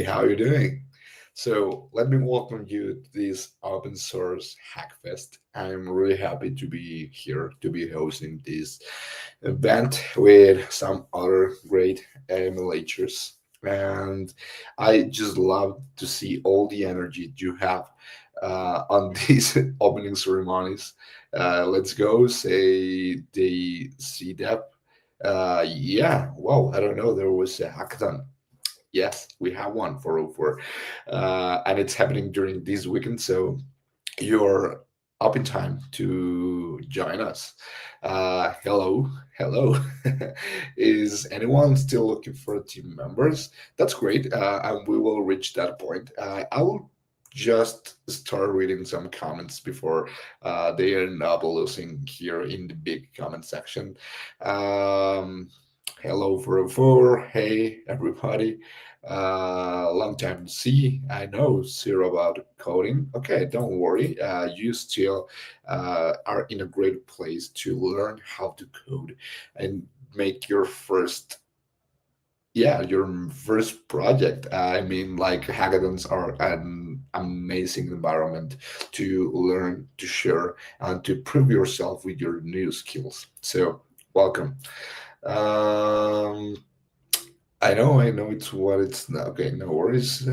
how are you doing? So let me welcome you to this open source Hackfest. I'm really happy to be here to be hosting this event with some other great emulators. And I just love to see all the energy you have on these opening ceremonies. Let's go say the CDEP. Yeah, wow, I don't know. There was a hackathon. Yes, we have one for 04. And it's happening during this weekend. So you're up in time to join us. Hello, hello. Is anyone still looking for team members? That's great. And we will reach that point. I will just start reading some comments before they end up losing here in the big comment section. Um, Hello, 404. Hey, everybody. Long time to see. I know zero about coding. Okay, don't worry. You still are in a great place to learn how to code and make your first, yeah, your first project. I mean, like hackathons are an amazing environment to learn, to share, and to prove yourself with your new skills. So, welcome. Um, I know it's what it's not. Okay, no worries.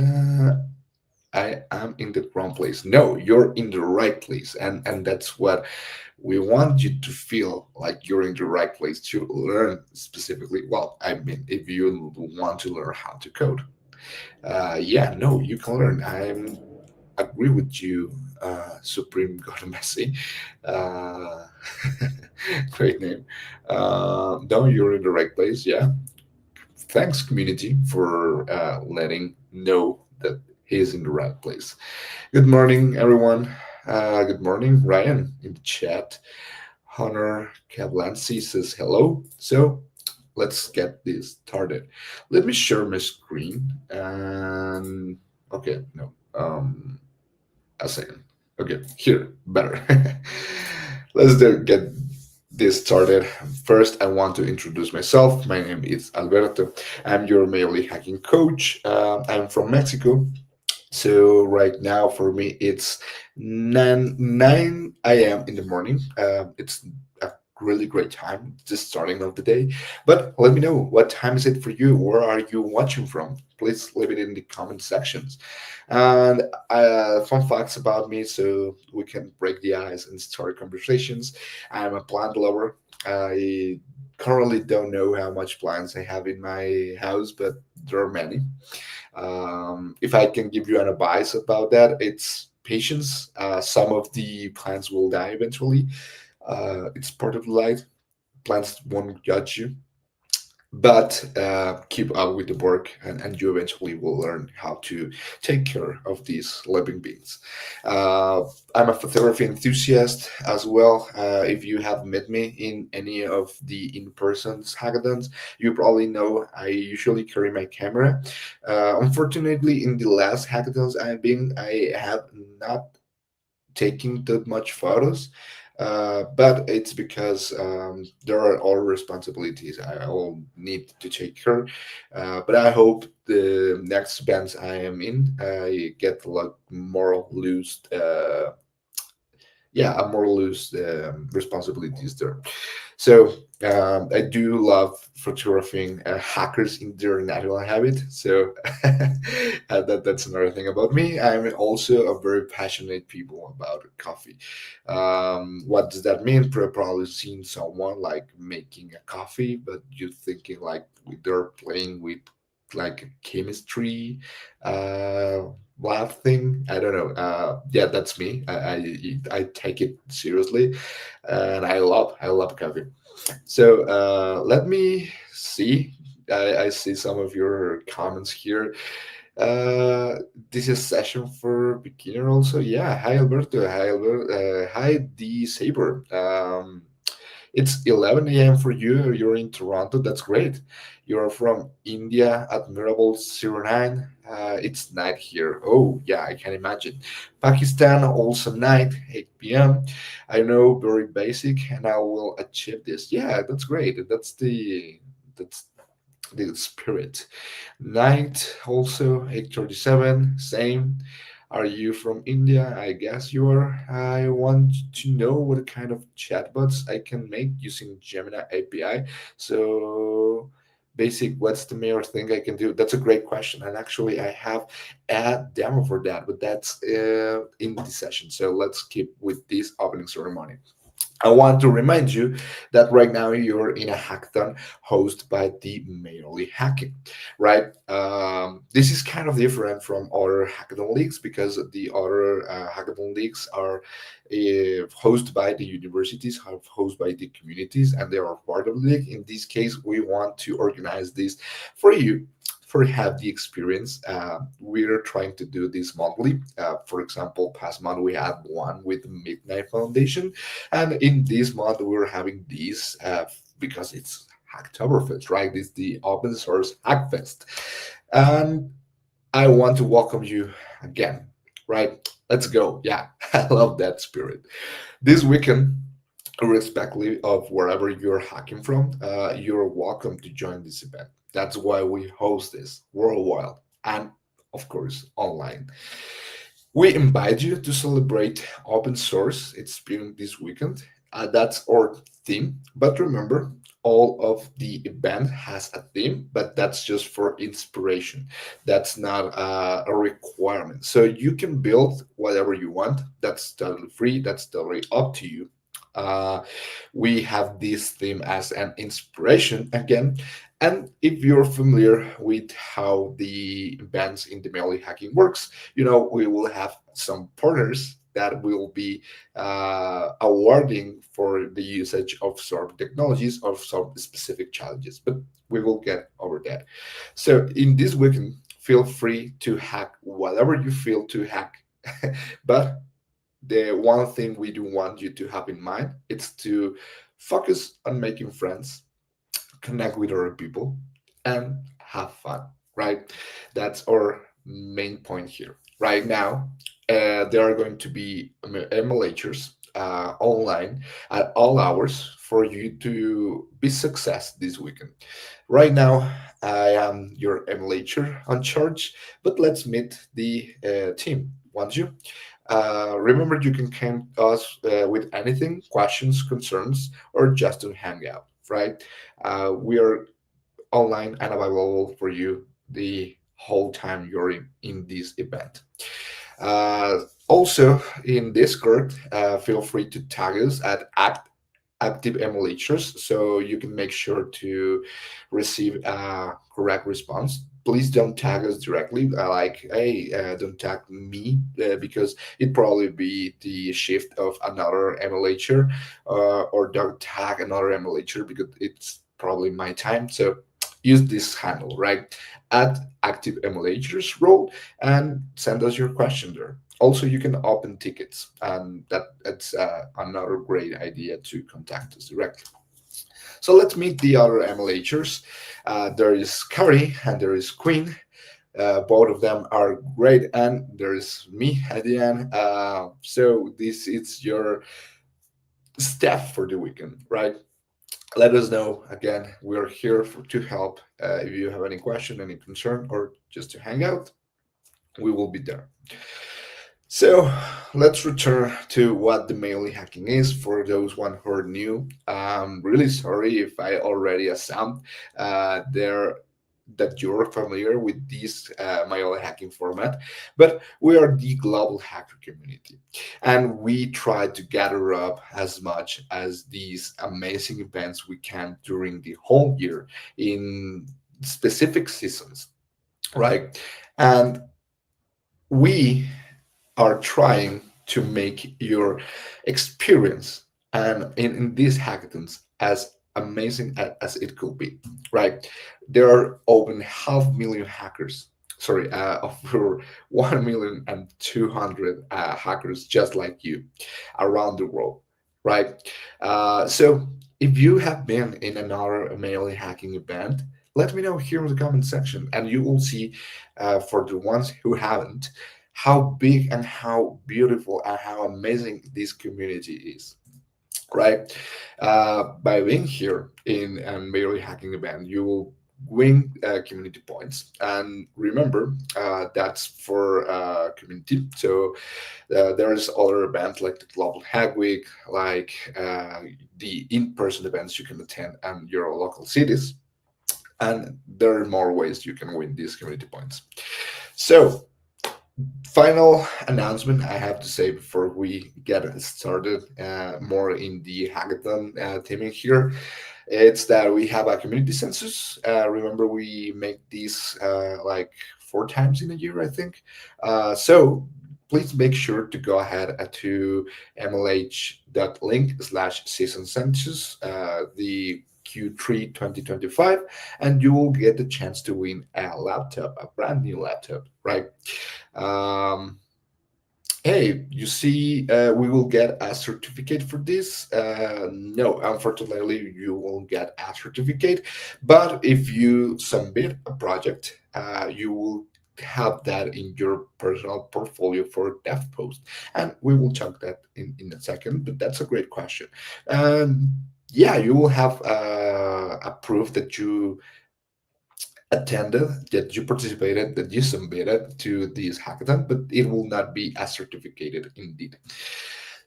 I am in the wrong place. No, you're in the right place, and that's what we want you to feel like you're in the right place to learn specifically. Well, I mean, if you want to learn how to code, yeah, no, you can learn. I'm agree with you, Supreme God Messi. Uh, Great name. No, you're in the right place. Yeah, thanks community for letting know that he's in the right place. Good morning, everyone. Good morning, Ryan in the chat. Honor Kavlansi says hello. So let's get this started. Let me share my screen and okay, no, a second. Okay, here, better. Get this started. First, I want to introduce myself. My name is Alberto. I'm your mainly hacking coach. I'm from Mexico. So right now for me it's 9 a.m. in the morning. It's a really great time, just starting of the day. But let me know what time is it for you? Where are you watching from? Please leave it in the comment sections. And fun facts about me, so we can break the ice and start conversations. I'm a plant lover. I currently don't know how much plants I have in my house, but there are many. If I can give you an advice about that, it's patience. Some of the plants will die eventually. It's part of life. Plants won't judge you, but keep up with the work, and you eventually will learn how to take care of these living beings. uh, I'm a photography enthusiast as well. If you have met me in any of the in-person hackathons, you probably know I usually carry my camera. Unfortunately, in the last hackathons I've been, I have not taking that much photos. But it's because there are all responsibilities I all need to take care. But I hope the next events I am in, I get a lot more loose. Yeah, a more loose responsibilities there. So I do love photographing hackers in their natural habit. So that's another thing about me. I'm also a very passionate people about coffee. What does that mean? Probably seen someone like making a coffee, but you're thinking like they're playing with like chemistry uh, lab thing. I don't know. Yeah, that's me. I take it seriously, and I love coffee. So let me see. I see some of your comments here. Uh, this is session for beginner also. Yeah. Hi Alberto. Hi Albert. Hi D Saber. It's 11 a.m. for you. You're in Toronto. That's great. You're from India, Admirable 09. It's night here. Oh, yeah, I can imagine. Pakistan, also night, 8 p.m. I know, very basic, and I will achieve this. Yeah, that's great. That's the spirit. Night also 8:37, same. Are you from India? I guess you are. I want to know what kind of chatbots I can make using Gemini API. So basic, what's the major thing I can do? That's a great question. And actually I have a demo for that, but that's in the session. So let's keep with this opening ceremony. I want to remind you that right now you're in a hackathon hosted by the Mayorly Hacking, right? This is kind of different from other hackathon leagues because the other hackathon leagues are hosted by the universities, hosted by the communities, and they are part of the league. In this case, we want to organize this for you. For have the experience, we're trying to do this monthly. For example, past month we had one with Midnight Foundation, and in this month, we're having these because it's Hacktoberfest, right? It's the open source Hackfest. And I want to welcome you again, right? Let's go. Yeah, I love that spirit. This weekend, irrespectively of wherever you're hacking from, you're welcome to join this event. That's why we host this worldwide and, of course, online. We invite you to celebrate open source experience this weekend. That's our theme. But remember, all of the event has a theme, but that's just for inspiration. That's not a requirement. So you can build whatever you want. That's totally free. That's totally up to you. Uh, we have this theme as an inspiration again. And if you're familiar with how the events in the Melee hacking works, we will have some partners that will be awarding for the usage of some technologies of some specific challenges, but we will get over that. So in this weekend, feel free to hack whatever you feel to hack. But the one thing we do want you to have in mind is to focus on making friends, connect with other people, and have fun, right? That's our main point here. Right now, there are going to be emulators online at all hours for you to be success this weekend. Right now, I am your emulator on charge, but let's meet the team. Want you? Remember, you can come to us with anything, questions, concerns, or just to hang out, right? We are online and available for you the whole time you're in this event. Also, in Discord, feel free to tag us at active emulators so you can make sure to receive a correct response. Please don't tag us directly, like, hey, don't tag me, because it probably be the shift of another emulator, or don't tag another emulator because it's probably my time. So use this handle, right? At active emulators role and send us your question there. Also, you can open tickets, and that's another great idea to contact us directly. So let's meet the other emulators. There is Carrie and there is Queen. Both of them are great, and there is me at the end. So this is your staff for the weekend, right? Let us know. Again, we're here to help. If you have any question, any concern, or just to hang out, we will be there. So let's return to what the melee hacking is for those one who are new. I'm really sorry if I already assumed there that you're familiar with this melee hacking format, but we are the global hacker community, and we try to gather up as much as these amazing events we can during the whole year in specific seasons, right? And we are trying to make your experience and in these hackathons as amazing as it could be, right? There are over 500,000 hackers, sorry, over 1,200,000 hackers just like you around the world, right? So if you have been in another mailing hacking event, let me know here in the comment section, and you will see, for the ones who haven't, how big and how beautiful and how amazing this community is, right? By being here in a Mary Hacking event, you will win community points. And remember, that's for community. So there's other events like the Global Hack Week, like the in-person events you can attend in your local cities. And there are more ways you can win these community points. So final announcement I have to say before we get started more in the hackathon theming here. It's that we have a community census. Remember, we make these like 4 times in a year, I think. So please make sure to go ahead to mlh.link/season census, the Q3 2025, and you will get the chance to win a laptop, a brand new laptop, right? Um, Hey, you see, we will get a certificate for this. No, unfortunately, you won't get a certificate. But if you submit a project, you will have that in your personal portfolio for dev post. And we will check that in a second, but that's a great question. And yeah, you will have a proof that you attended, that you participated, that you submitted to this hackathon, but it will not be as certificated indeed.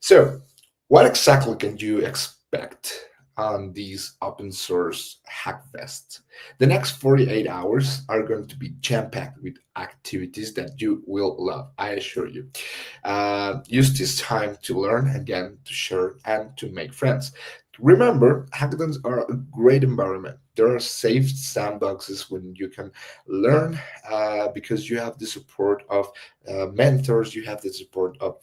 So, what exactly can you expect on these open source Hackfest? The next 48 hours are going to be jam packed with activities that you will love, I assure you. Use this time to learn, again, to share, and to make friends. Remember, hackathons are a great environment. There are safe sandboxes when you can learn because you have the support of mentors, you have the support of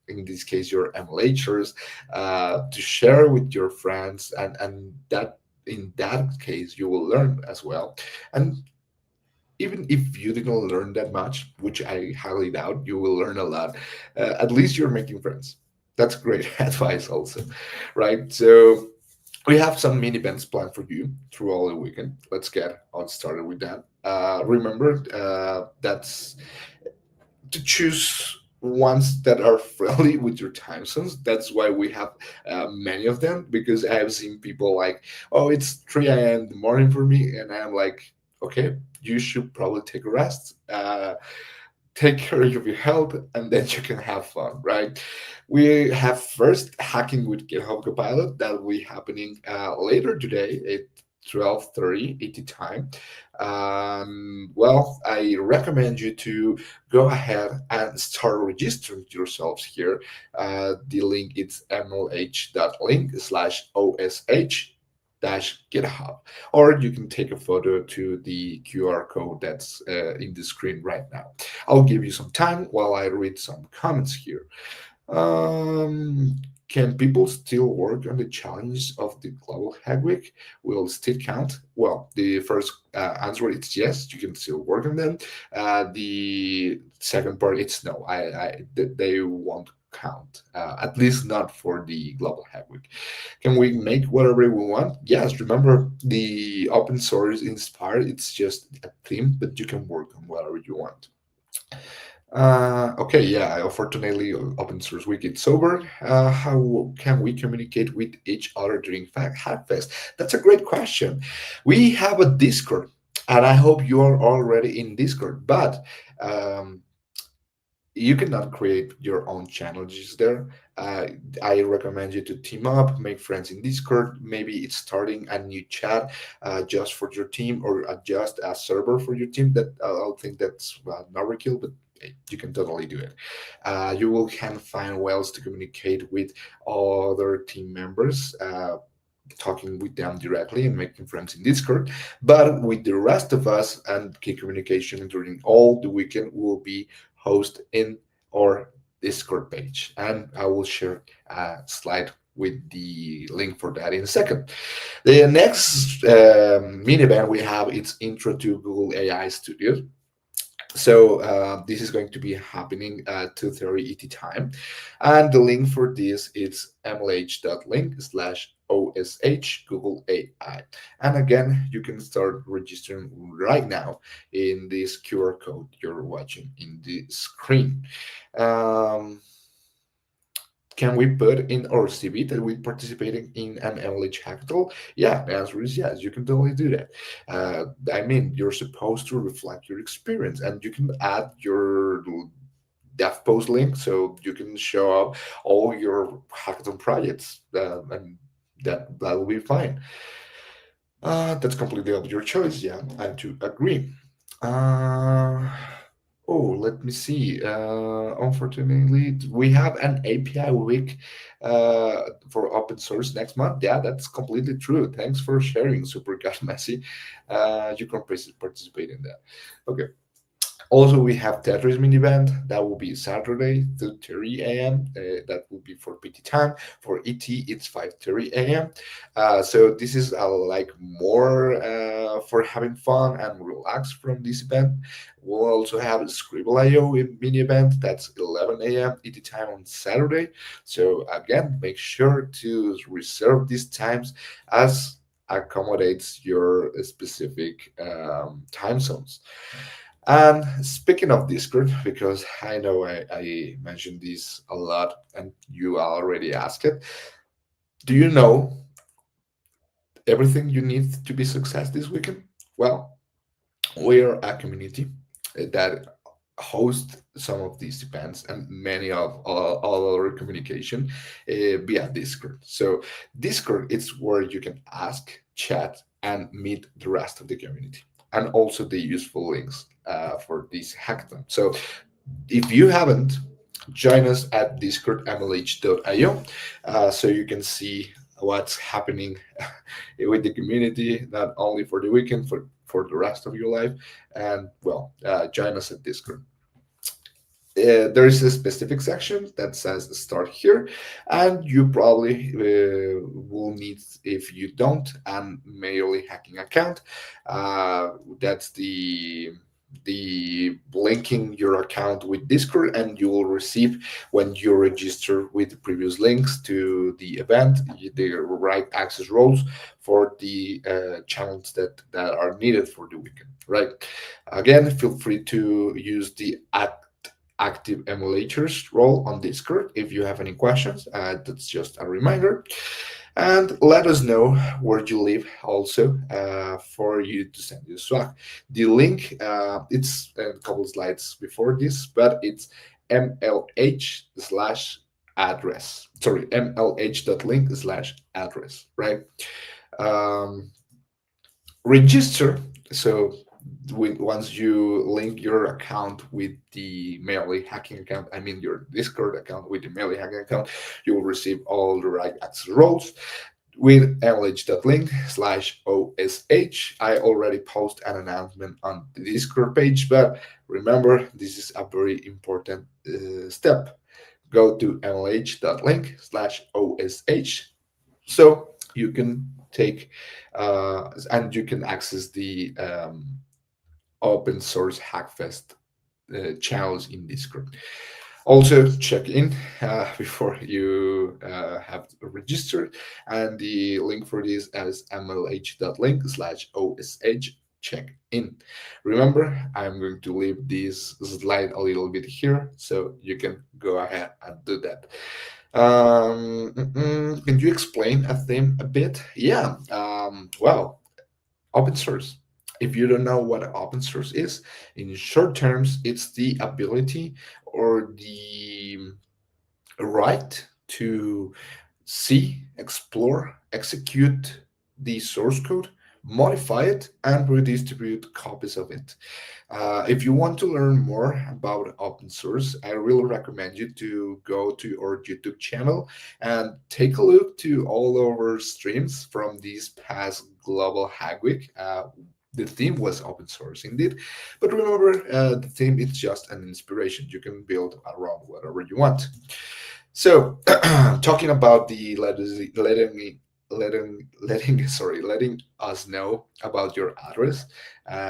in this case your MLHers to share with your friends, and that in that case you will learn as well. And even if you didn't learn that much, which I highly doubt, you will learn a lot. At least you're making friends. That's great advice, also, right? So we have some mini events planned for you through all the weekend. Let's get on started with that. Remember, that's to choose ones that are friendly with your time zones. That's why we have many of them, because I have seen people like, oh, it's 3 a.m. in the morning for me. And I'm like, okay, you should probably take a rest. Take care of your health, and then you can have fun, right? We have first hacking with GitHub Copilot that will be happening later today at 12:30 ET time. Well, I recommend you to go ahead and start registering yourselves here. The link is mlh.link/osh dash GitHub, or you can take a photo to the QR code that's in the screen right now. I'll give you some time while I read some comments here. Um, can people still work on the challenges of the Global Hack Week? Will it still count? Well, the first answer is yes, you can still work on them. The second part is no, they won't count, at least not for the Global Hack Week. Can we make whatever we want? Yes, remember the open source inspired, it's just a theme, but you can work on whatever you want. Okay, yeah, unfortunately, open source week it's over. How can we communicate with each other during Hackfest? That's a great question. We have a Discord, and I hope you are already in Discord, but um, you cannot create your own challenges there. Uh, I recommend you to team up, make friends in Discord. Maybe it's starting a new chat just for your team, or just a server for your team. That I don't think that's an overkill, but hey, you can totally do it. You will can find ways to communicate with other team members. Talking with them directly and making friends in Discord, but with the rest of us and key communication during all the weekend will be host in our Discord page. And I will share a slide with the link for that in a second. The next mini event we have it's Intro to Google AI Studio. So this is going to be happening at 2:30 ET time. And the link for this is mlh.link/OSH Google AI. And again, you can start registering right now in this QR code you're watching in the screen. Um, Can we put in our CV that we participating in an MLH hackathon? Yeah, the answer is yes. You can totally do that. I mean, you're supposed to reflect your experience, and you can add your dev post link so you can show up all your hackathon projects, and that will be fine. That's completely up your choice. Yeah, I do agree. Uh, oh, let me see. Unfortunately, we have an API week for open source next month. Yeah, that's completely true. Thanks for sharing, Super God Messi. You can participate in that. Okay. Also, we have Tetris mini band that will be Saturday, 2:30 a.m. That will be for PT time. For ET, it's 5:30 a.m. So this is like more for having fun and relax from this event. We'll also have Scribble.io mini event that's 11 a.m. ET time on Saturday. So again, make sure to reserve these times as accommodates your specific time zones. And speaking of Discord, because I know I mentioned this a lot and you already asked it, do you know everything you need to be success this weekend? Well, we are a community that host some of these events and many of all other communication via Discord. So Discord is where you can ask, chat, and meet the rest of the community, and also the useful links for this hackathon. So if you haven't, join us at discordmlh.io so you can see what's happening with the community, not only for the weekend, for the rest of your life. And well, join us at Discord. There is a specific section that says start here, and you probably will need, if you don't, an manually hacking account. That's the linking your account with Discord, and you will receive, when you register with the previous links to the event, the right access roles for the channels that are needed for the weekend. Right. Again, feel free to use the active emulators role on Discord if you have any questions. That's just a reminder. And let us know where you live also for you to send you swag. The link, it's a couple slides before this, but it's mlh slash address. Sorry, mlh.link slash address, right? Um, Register. So once you link your account with the Mailly hacking account, I mean your Discord account with the Mailly hacking account, you will receive all the right access roles with mlh.link slash OSH. I already post an announcement on the Discord page, but remember, this is a very important step. Go to mlh.link slash OSH so you can take and you can access the open source Hackfest channels in Discord. Also, check in before you have registered, and the link for this is mlh.link slash OSH check in. Remember, I'm going to leave this slide a little bit here so you can go ahead and do that. Can you explain a theme a bit? Yeah. Well, open source. If you don't know what open source is, in short terms, it's the ability or the right to see, explore, execute the source code, modify it, and redistribute copies of it. If you want to learn more about open source, I really recommend you to go to our YouTube channel and take a look to all of our streams from this past Global Hack Week. The theme was open source indeed, but remember, the theme is just an inspiration. You can build around whatever you want. So, talking about the letting us know about your address,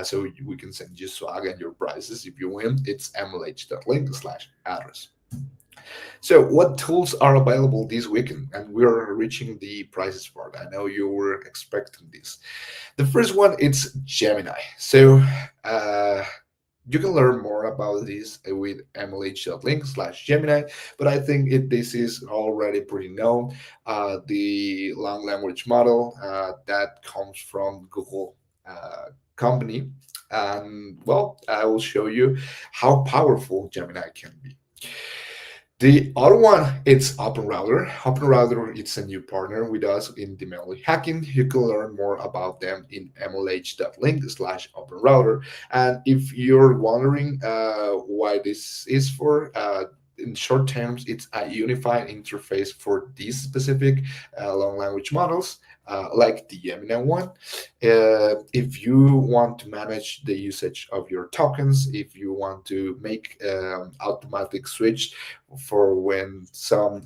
so we can send you swag and your prizes if you win. It's mlh.link slash address. So, what tools are available this weekend? And we're reaching the prizes part. I know you were expecting this. The first one it's Gemini. So, You can learn more about this with mlh.link/Gemini, but I think this is already pretty known. The long language model that comes from Google company. And well, I will show you how powerful Gemini can be. The other one, it's OpenRouter. OpenRouter, it's a new partner with us in the memory hacking. You can learn more about them in mlh.link/OpenRouter. And if you're wondering why this is for, in short terms, it's a unified interface for these specific long language models, like the Gemini one. If you want to manage the usage of your tokens, if you want to make automatic switch for when some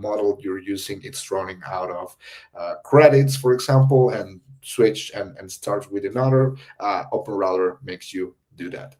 model you're using it's running out of credits, for example, and switch and start with another, OpenRouter makes you do that.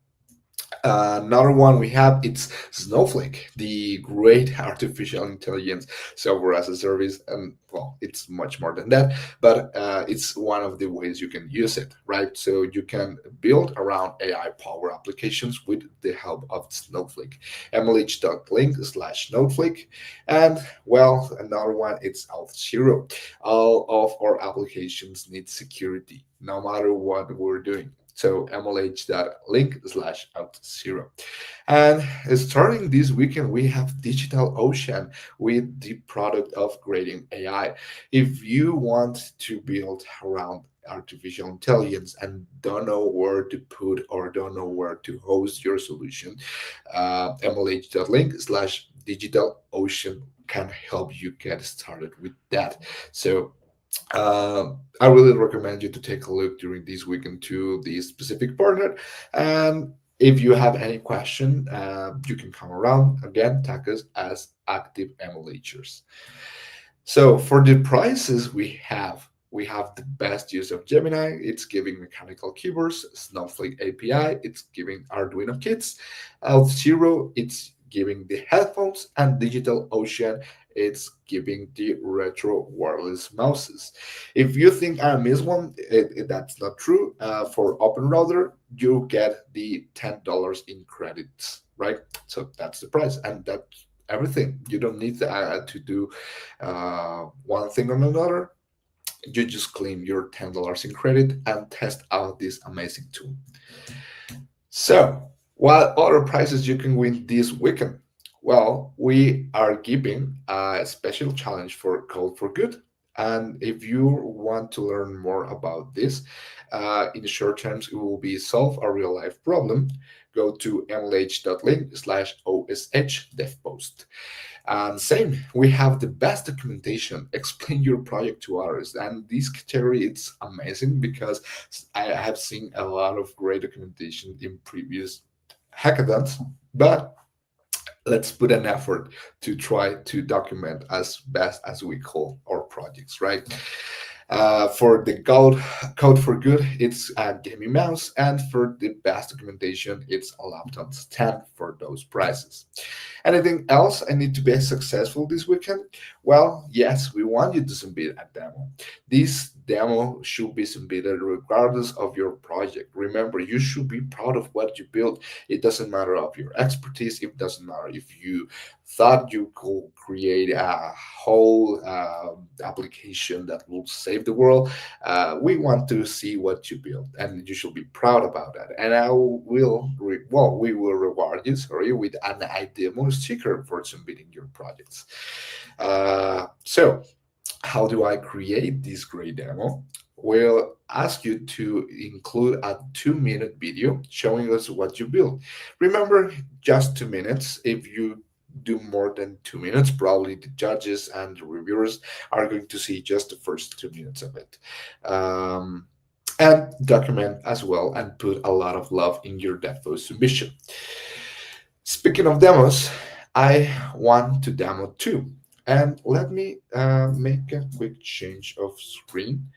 Another one we have, it's Snowflake, the great artificial intelligence software as a service, and well, it's much more than that, but it's one of the ways you can use it, right? So you can build around AI power applications with the help of Snowflake. mlh.link/Snowflake. And well, another one, it's Auth0. All of our applications need security, no matter what we're doing. So mlh.link/Auth0. And starting this weekend, we have Digital Ocean with the product of grading AI. If you want to build around artificial intelligence and don't know where to put or don't know where to host your solution, mlh.link/Digital Ocean can help you get started with that. So I really recommend you to take a look during this weekend to the specific partner. And if you have any question, you can come around again, tag us as active MLHers. So for the prices we have the best use of Gemini. It's giving mechanical keyboards, Snowflake API. It's giving Arduino kits. Auth0, it's giving the headphones, and Digital Ocean, it's giving the retro wireless mouses. If you think I missed one, that's not true. For OpenRouter, you get the $10 in credits, right? So that's the price, and that's everything. You don't need to do one thing or another. You just claim your $10 in credit and test out this amazing tool. So, what other prizes you can win this weekend? Well, we are giving a special challenge for Code for Good. And if you want to learn more about this, in the short terms, it will be solve a real life problem. Go to mlh.link/osh devpost. And same, we have the best documentation. Explain your project to others. And this category, it's amazing because I have seen a lot of great documentation in previous hackathons, but let's put an effort to try to document as best as we call our projects, right? For the code for good, it's a gaming mouse, and for the best documentation, it's a laptop stand for those prices. Anything else I need to be successful this weekend? Well, yes, we want you to submit a demo. This demo should be submitted regardless of your project. Remember, you should be proud of what you built. It doesn't matter of your expertise. It doesn't matter if you thought you could create a whole application that will save the world. We want to see what you built, and you should be proud about that. And we will reward you, sorry, with an iDemo sticker for submitting your projects. So, how do I create this great demo? We'll ask you to include a 2-minute video showing us what you built. Remember, just 2 minutes. If you do more than 2 minutes, probably the judges and the reviewers are going to see just the first 2 minutes of it. And document as well and put a lot of love in your demo submission. Speaking of demos, I want to demo too. And let me make a quick change of screen.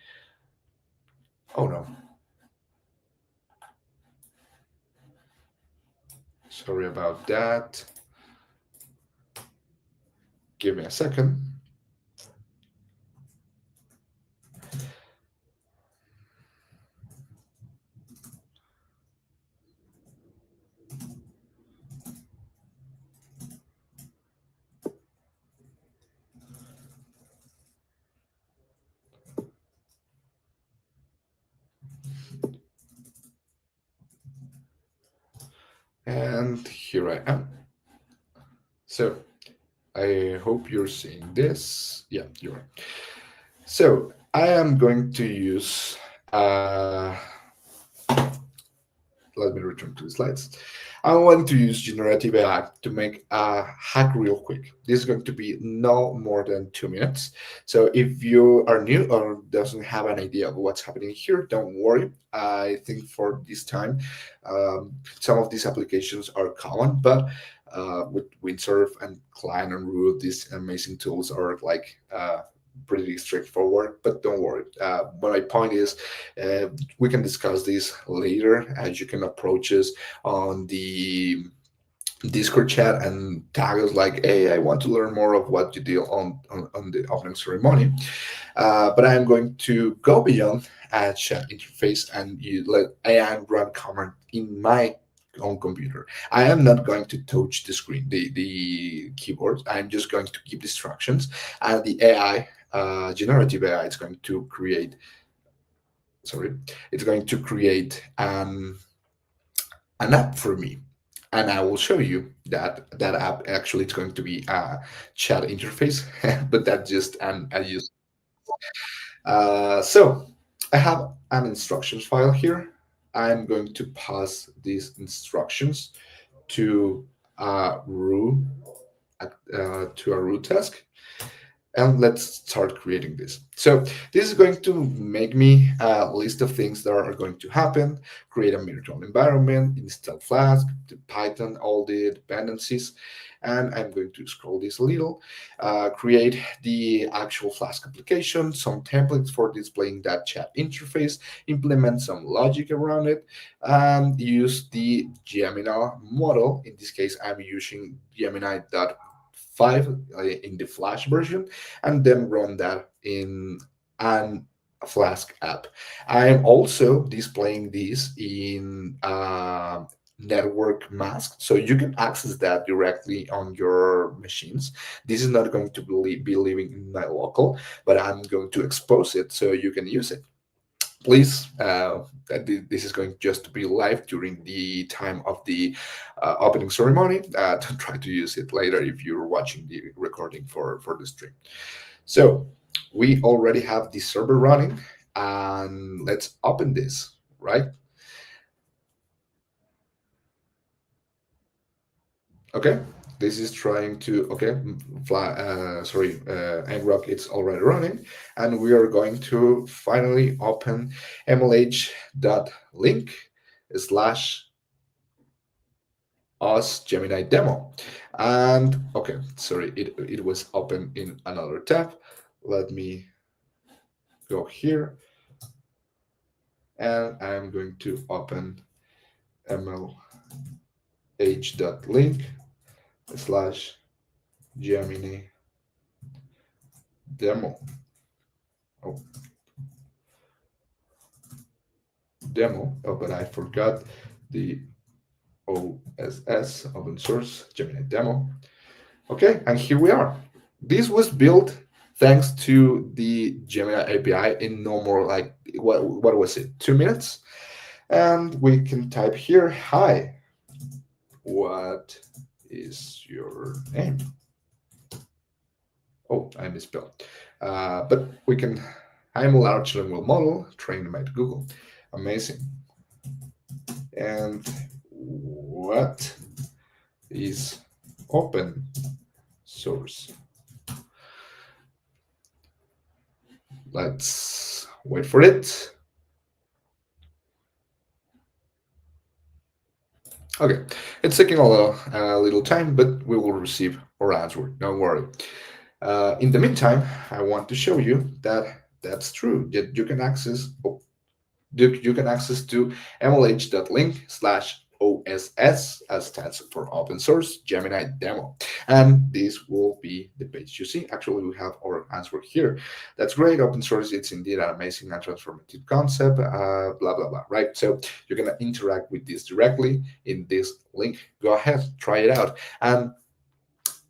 Oh no, sorry about that. Give me a second. And here I am. So I hope you're seeing this. Yeah, you are. So I am going to use, let me return to the slides. I want to use generative AI to make a hack real quick. This is going to be no more than 2 minutes. So if you are new or doesn't have an idea of what's happening here, don't worry. I think for this time, some of these applications are common, but with Windsurf and Klein and Root, these amazing tools are like pretty straightforward. But don't worry. But my point is, uh, we can discuss this later as you can approach us on the Discord chat and tag us like, hey, I want to learn more of what you do on the opening ceremony. But I'm going to go beyond a chat interface and you let AI run command in my own computer. I am not going to touch the screen, the keyboard. I'm just going to give instructions, and the AI, generative AI, is going to create. Sorry, it's going to create an app for me, and I will show you that that app actually is going to be a chat interface, but that's just an a use. So I have an instructions file here. I'm going to pass these instructions to a root to a root task, and let's start creating this. So this is going to make me a list of things that are going to happen, create a virtual environment, install Flask, the Python, all the dependencies, and I'm going to scroll this a little, create the actual Flask application, some templates for displaying that chat interface, implement some logic around it, and use the Gemini model. In this case, I'm using Gemini.5 in the Flash version, and then run that in an Flask app. I'm also displaying this in network mask, so you can access that directly on your machines. This is not going to be living in my local, but I'm going to expose it so you can use it. Please, this is going just to be live during the time of the opening ceremony. Don't try to use it later if you're watching the recording for the stream. So we already have the server running, and let's open this, right? Okay, this is trying to, okay, sorry, ngrok, it's already running, and we are going to finally open mlh.link slash us Gemini demo. And okay, sorry, it was open in another tab. Let me go here, and I'm going to open mlh.link slash Gemini demo. Oh, demo. Oh, but I forgot the OSS, open source Gemini demo. Okay, and here we are. This was built thanks to the Gemini API in no more like what was it, 2 minutes? And we can type here, hi, what is your name? Oh, I misspelled. But we can, I'm a large language model trained by Google. Amazing. And what is open source? Let's wait for it. Okay, it's taking a little time, but we will receive our answer. Don't worry. In the meantime, I want to show you that that's true. That you can access you can access to mlh.link slash OSS, as stands for open source Gemini demo. And this will be the page you see. Actually, we have our answer here. That's great. Open source, it's indeed an amazing and transformative concept, blah, blah, blah, right? So you're going to interact with this directly in this link. Go ahead, try it out. And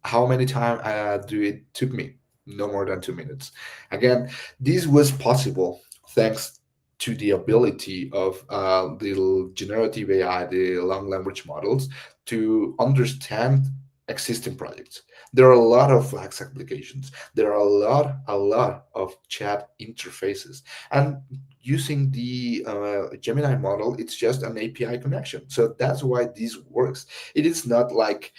how many time do it took me? No more than 2 minutes. Again, this was possible thanks to the ability of the generative AI, the long language models, to understand existing projects. There are a lot of Flex applications. There are a lot of chat interfaces, and using the Gemini model, it's just an API connection. So that's why this works. It is not like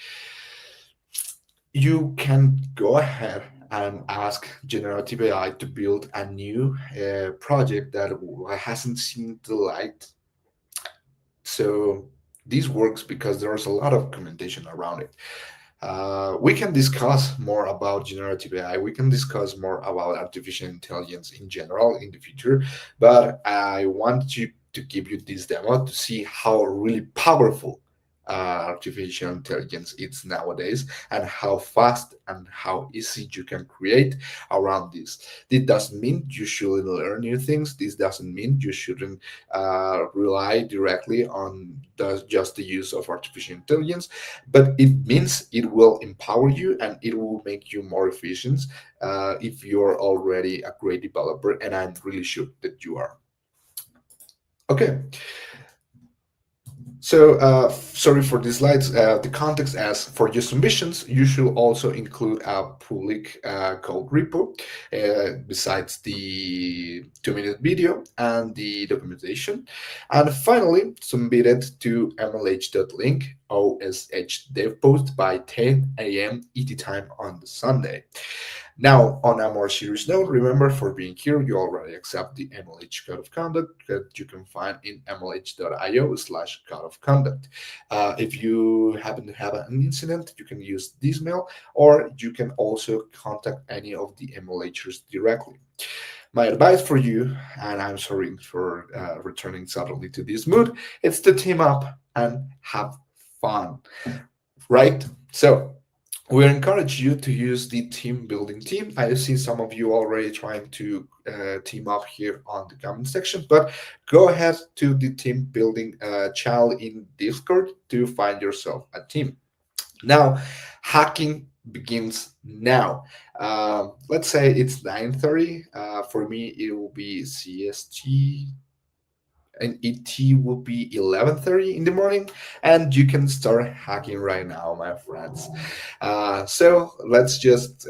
you can go ahead and ask generative AI to build a new project that hasn't seen the light. So this works because there's a lot of documentation around it. We can discuss more about generative AI. We can discuss more about artificial intelligence in general in the future. But I want you to give you this demo to see how really powerful artificial intelligence is nowadays, and how fast and how easy you can create around this. This doesn't mean you shouldn't learn new things. This doesn't mean you shouldn't rely directly on just the use of artificial intelligence, but it means it will empower you and it will make you more efficient if you're already a great developer, and I'm really sure that you are. Okay, so sorry for these slides. The context as for your submissions, you should also include a public code repo besides the 2-minute video and the documentation. And finally, submit it to mlh.link OSH dev post by 10 a.m. ET time on the Sunday. Now, on a more serious note, remember, for being here, you already accept the MLH Code of Conduct that you can find in mlh.io/code of conduct. If you happen to have an incident, you can use this mail, or you can also contact any of the MLHers directly. My advice for you, and I'm sorry for returning suddenly to this mood, it's to team up and have fun, right? So, we encourage you to use the team building team. I see some of you already trying to team up here on the comment section, but go ahead to the team building channel in Discord to find yourself a team. Now, hacking begins now. Let's say it's 9:30. For me, it will be CST, and ET will be 11:30 in the morning, and you can start hacking right now, my friends. So let's just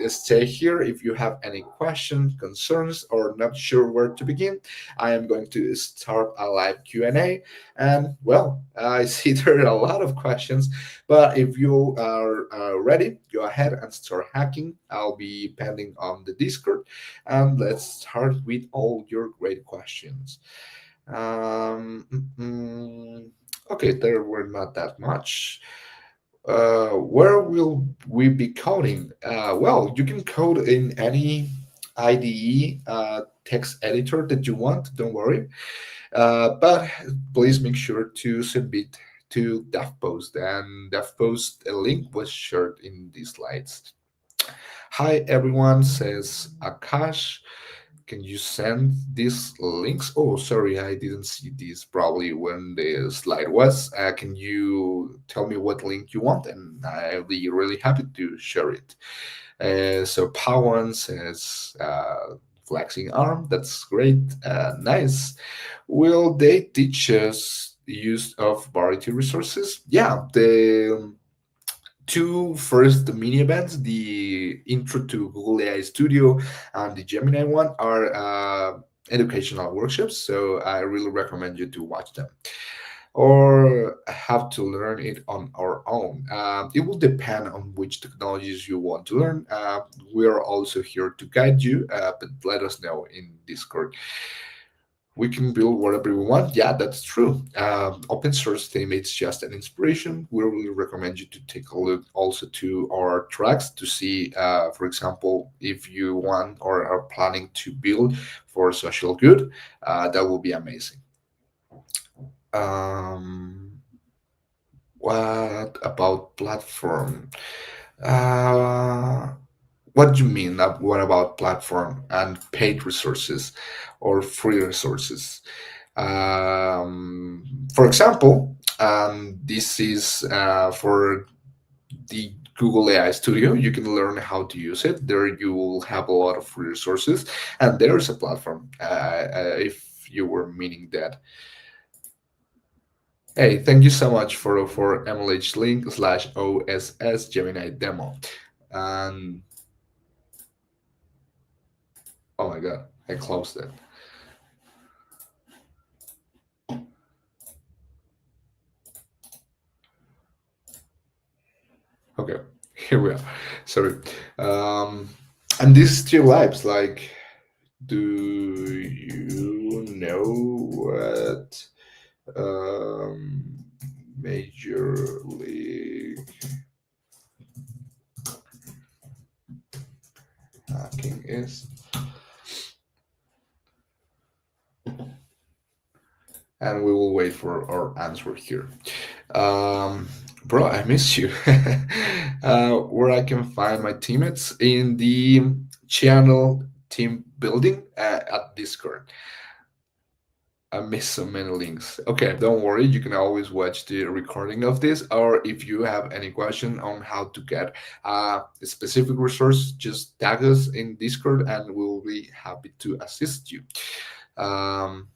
stay here. If you have any questions, concerns, or not sure where to begin, I am going to start a live Q&A. And well, I see there are a lot of questions, but if you are ready, go ahead and start hacking. I'll be pending on the Discord, and let's start with all your great questions. Okay, there were not that much. Where will we be coding? Well, you can code in any IDE text editor that you want, don't worry. But please make sure to submit to DevPost, and DevPost link was shared in these slides. Hi, everyone, says Akash. Can you send these links? Oh, sorry, I didn't see this probably when the slide was. Can you tell me what link you want? And I'll be really happy to share it. So Pawan says, flexing arm, that's great, nice. Will they teach us the use of variety resources? Yeah, the two first mini events, the intro to Google AI Studio and the Gemini one, are educational workshops. So I really recommend you to watch them, or have to learn it on our own. It will depend on which technologies you want to learn. We are also here to guide you, but let us know in Discord. We can build whatever we want. Yeah, that's true. Open source theme, it's just an inspiration. We really recommend you to take a look also to our tracks to see, for example, if you want or are planning to build for social good, that will be amazing. Um, what about platform? Uh, what do you mean? What about platform and paid resources or free resources? For example, this is for the Google AI Studio. You can learn how to use it. There you will have a lot of free resources, and there's a platform. If you were meaning that. Hey, thank you so much for MLH link slash OSS Gemini demo. And oh my god, I closed it. Okay, here we are. Sorry. Um, and these still lives. Like, do you know what Major League Hacking is? And we will wait for our answer here. Um, Bro, I miss you. Where I can find my teammates in the channel team building at Discord. I missed so many links. Okay, don't worry. You can always watch the recording of this, or if you have any question on how to get a specific resource, just tag us in Discord, and we'll be happy to assist you. Um,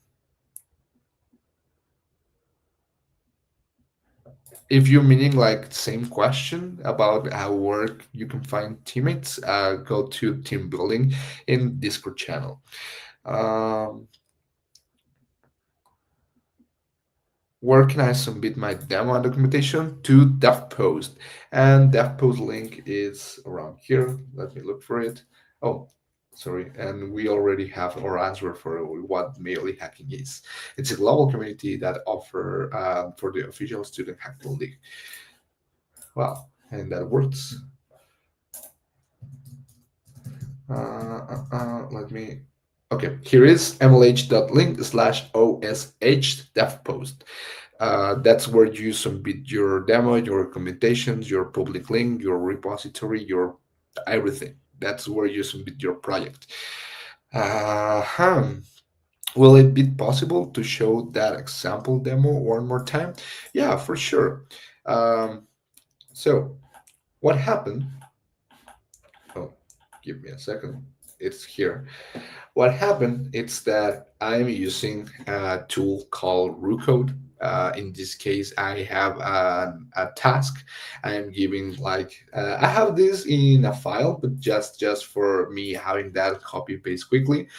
if you're meaning like same question about how work you can find teammates, go to team building in Discord channel. Um, where can I submit my demo and documentation? To DevPost. And DevPost link is around here. Let me look for it. Oh, sorry. And we already have our answer for what Melee hacking is. It's a global community that offer for the official student hacking league. Wow, and that works. Let me. Okay, here is mlh.link slash osh devpost. That's where you submit your demo, your recommendations, your public link, your repository, your everything. That's where you submit your project. Uh-huh. Will it be possible to show that example demo one more time? Yeah, for sure. Um, so, what happened? Oh, give me a second. It's here. What happened is that I'm using a tool called RuCode. In this case, I have a task. I am giving like I have this in a file, but just for me having that copy paste quickly,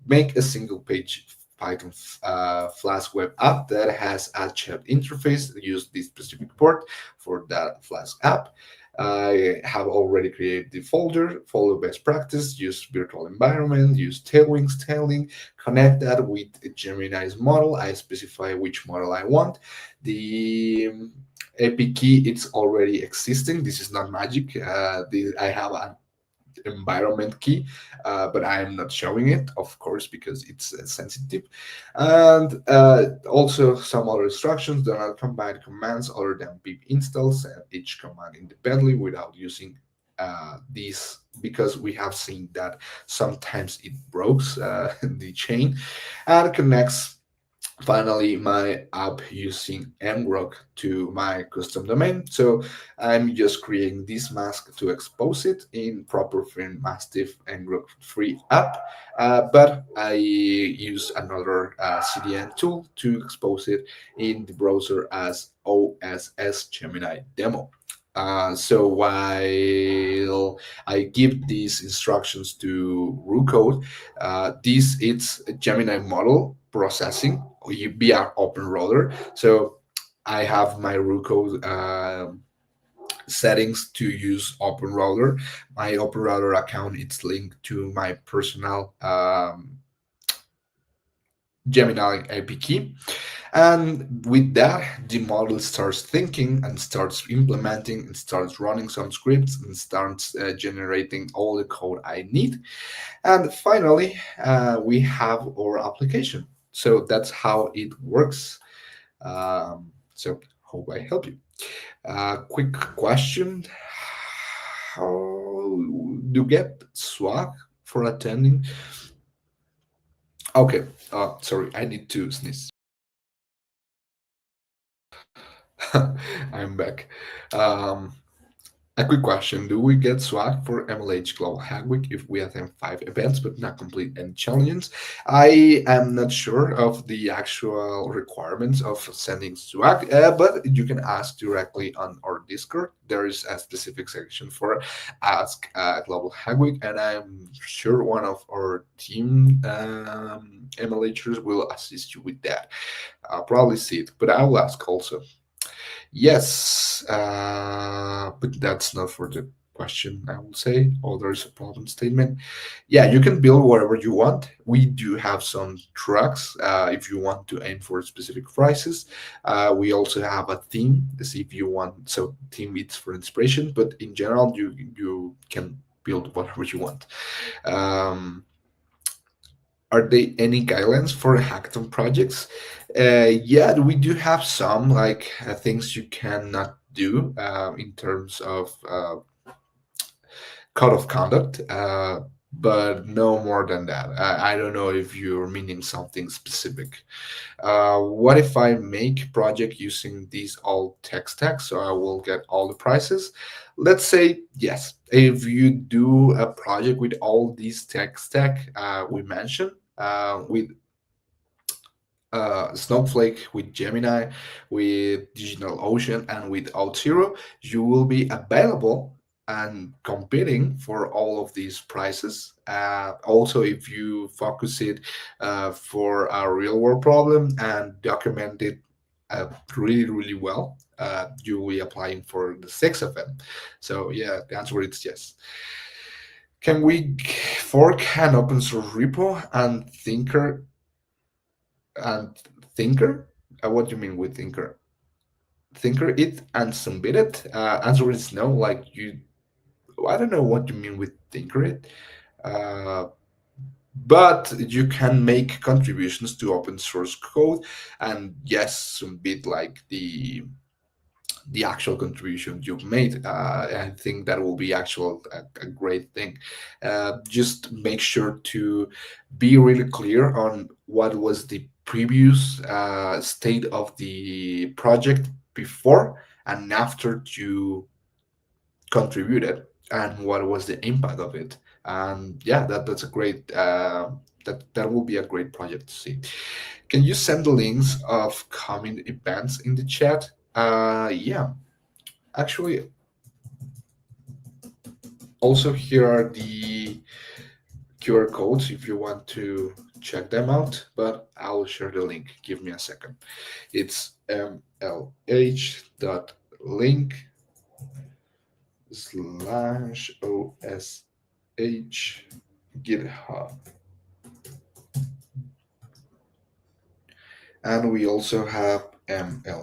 make a single page Python Flask web app that has a chat interface. Use this specific port for that Flask app. I have already created the folder, follow best practice, use virtual environment, use Tailwind styling, connect that with a Gemini's model. I specify which model I want. The API key, it's already existing. This is not magic. I have an environment key, but I am not showing it, of course, because it's sensitive. And also some other instructions that are combine commands other than pip installs and each command independently without using these, because we have seen that sometimes it breaks the chain and connects finally my app using ngrok to my custom domain. So I'm just creating this mask to expose it in proper fin mastiff ngrok free app, but I use another cdn tool to expose it in the browser as oss gemini demo. So while I give these instructions to RuCode, this it's a Gemini model processing via OpenRouter. So I have my RuCode settings to use OpenRouter. My OpenRouter account it's linked to my personal Gemini API key. And with that, the model starts thinking and starts implementing and starts running some scripts and starts generating all the code I need. And finally, we have our application. So that's how it works. So hope I help you. Quick question. How do you get swag for attending? Okay, sorry, I need to sneeze. I'm back. Um, A quick question. Do we get swag for MLH Global Hack Week if we attend 5 events but not complete any challenges? I am not sure of the actual requirements of sending swag, but you can ask directly on our Discord. There is a specific section for Ask Global Hack Week, and I'm sure one of our team MLHers will assist you with that. I'll probably see it, but I will ask also. Yes, but that's not for the question, I will say. Oh, there's a problem statement. Yeah, you can build whatever you want. We do have some trucks if you want to aim for specific prices. We also have a theme, as if you want, so theme it's for inspiration, but in general, you can build whatever you want. Um, are there any guidelines for hackathon projects? Yeah, we do have some like things you cannot do in terms of code of conduct, but no more than that. I don't know if you're meaning something specific. What if I make project using these all tech stacks so I will get all the prices? Let's say yes. If you do a project with all these tech stack we mentioned, with Snowflake, with Gemini, with DigitalOcean, and with Auth0, you will be available and competing for all of these prices. Also, if you focus it for a real world problem and document it really, really well, you will be applying for the 6 of them. So, yeah, the answer is yes. Can we fork an open source repo and and Thinker? What do you mean with Thinker? Thinker it and submit it? Answer is no. Like you, I don't know what you mean with Thinker it. Uh, but you can make contributions to open source code, and yes, submit like the actual contribution you've made. I think that will be actual a great thing. Just make sure to be really clear on what was the previous state of the project before and after you contributed, and what was the impact of it. And yeah, that's a great. That will be a great project to see. Can you send the links of coming events in the chat? Yeah, actually, also here are the QR codes if you want to check them out, but I'll share the link. Give me a second. It's mlh.link/osh GitHub. And we also have mlh.link/osh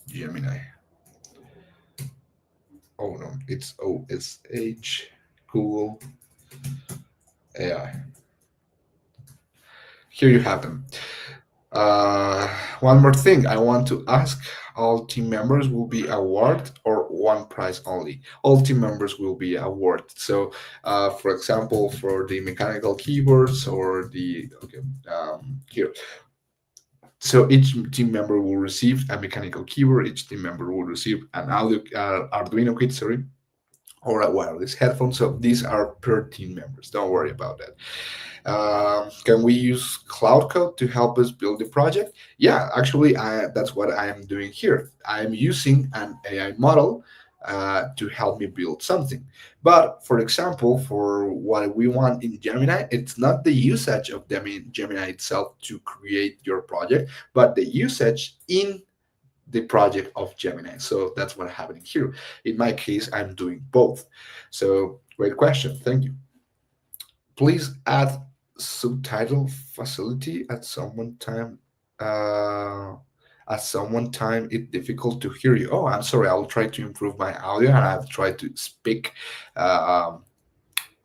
Gemini. Oh no, it's OSH Google AI. Here you have them. One more thing I want to ask: all team members will be awarded or one prize only? All team members will be awarded. So, for example, for the mechanical keyboards or the here. So each team member will receive a mechanical keyboard. Each team member will receive an Arduino kit, sorry, or a wireless headphone. So these are per team members. Don't worry about that. Can we use Cloud Code to help us build the project? Yeah, actually, that's what I am doing here. I am using an AI model to help me build something. But for example, for what we want in Gemini, it's not the usage of Gemini itself to create your project, but the usage in the project of Gemini. So that's what's happening here. In my case, I'm doing both. So great question. Thank you. Please add subtitle facility at someone time. Uh, at someone time, it's difficult to hear you. Oh, I'm sorry. I'll try to improve my audio, and I've tried to speak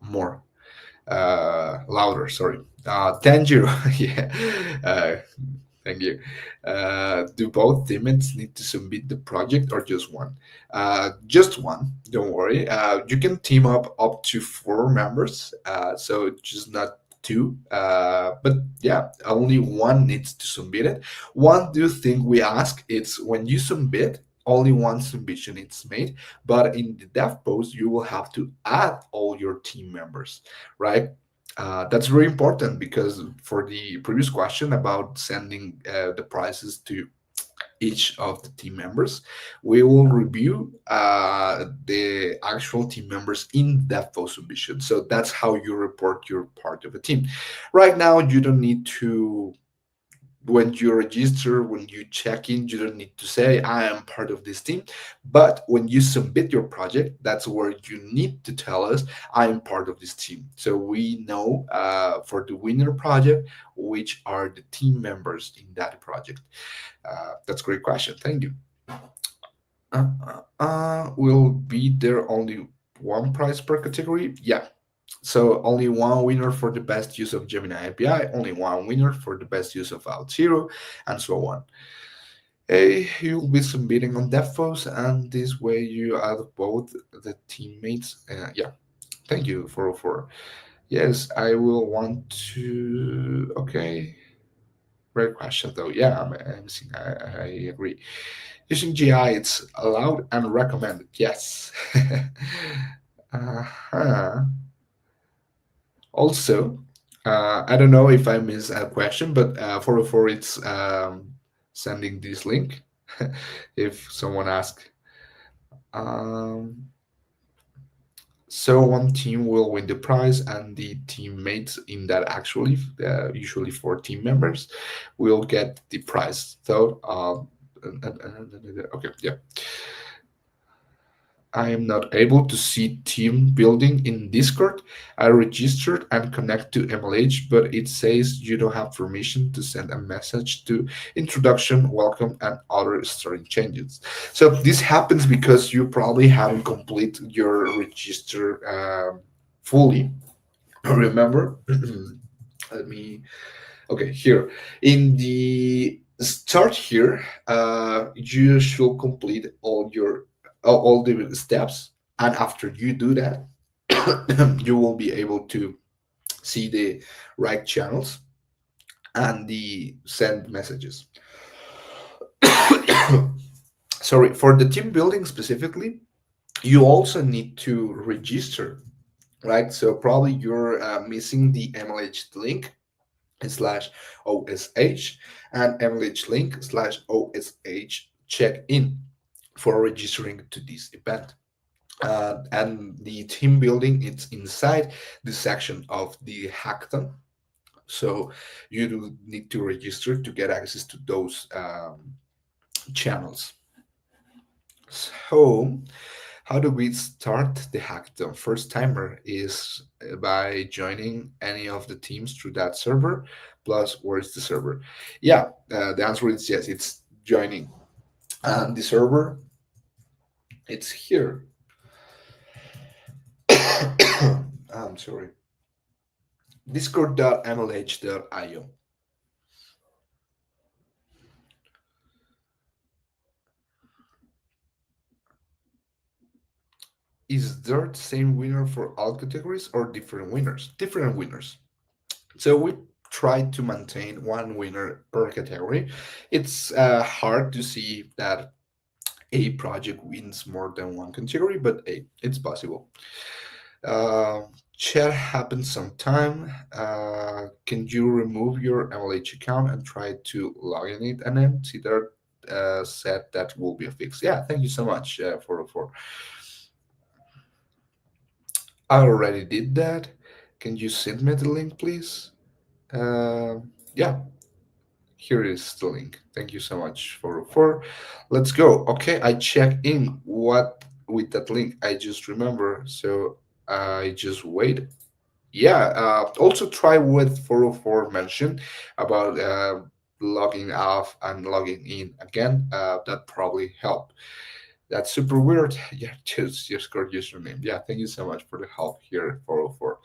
more louder. Sorry. Thank you. Yeah. Thank you. Do both teammates need to submit the project or just one? Just one. Don't worry. You can team up to 4 members. So just not two, but yeah, only one needs to submit it. One do thing we ask, it's when you submit, only one submission is made, but in the dev post you will have to add all your team members, right? That's very important because for the previous question about sending the prices to each of the team members, we will review the actual team members in that post submission. So that's how you report your part of a team. Right now, you don't need to, when you register, when you check in, you don't need to say, I am part of this team. But when you submit your project, that's where you need to tell us, I am part of this team. So we know for the winner project, which are the team members in that project. That's a great question. Thank you. Will be there only one prize per category? Yeah. So only one winner for the best use of Gemini API, only one winner for the best use of Auth0, and so on. You'll be submitting on DevPost, and this way you add both the teammates. Yeah, thank you for. Yes, I will want to. Okay, great question though. Yeah, I agree. Using GI, it's allowed and recommended. Yes. Uh-huh. Also, I don't know if I missed a question, but 404 it's sending this link. If someone asks, um, so one team will win the prize, and the teammates in that actually, usually four team members, will get the prize. So, okay, yeah. I am not able to see team building in Discord. I registered and connect to MLH, but it says you don't have permission to send a message to introduction, welcome, and other starting changes. So this happens because you probably haven't completed your register fully. Remember? Let me. Okay, here in the start here, you should complete all the steps, and after you do that, you will be able to see the right channels and the send messages. Sorry, for the team building specifically, you also need to register, right? So probably you're missing the MLH link slash OSH and MLH link slash OSH check in for registering to this event. And the team building, it's inside the section of the hackathon. So you do need to register to get access to those channels. So how do we start the hackathon? First timer is by joining any of the teams through that server. Plus, where's the server? Yeah, the answer is yes, it's joining. And the server, it's here. I'm sorry. Discord.mlh.io. Is there the same winner for all categories or different winners? Different winners. So we try to maintain one winner per category. It's hard to see that a project wins more than one category, but hey, it's possible. Uh, Chat happens sometime. Can you remove your MLH account and try to log in it? And then see there said that will be a fix. Yeah, thank you so much for. I already did that. Can you send me the link, please? Yeah, here is the link. Thank you so much for. Let's go. Okay, I check in what with that link. I just remember, so I just wait. Yeah. Also try with 404 mentioned about logging off and logging in again. That probably help. That's super weird. Yeah, just got username. Yeah, thank you so much for the help here, 404.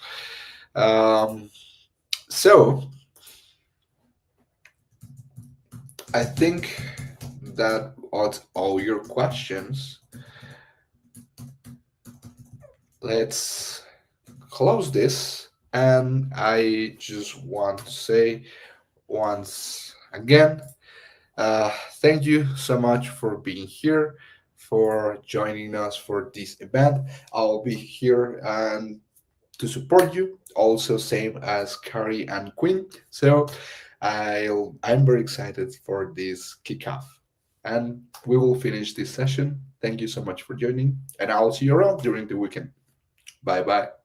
So I think that was all your questions. Let's close this. And I just want to say once again, thank you so much for being here, for joining us for this event. I'll be here and to support you. Also, same as Carrie and Quinn. So I'm very excited for this kickoff. And we will finish this session. Thank you so much for joining, and I'll see you around during the weekend. Bye bye.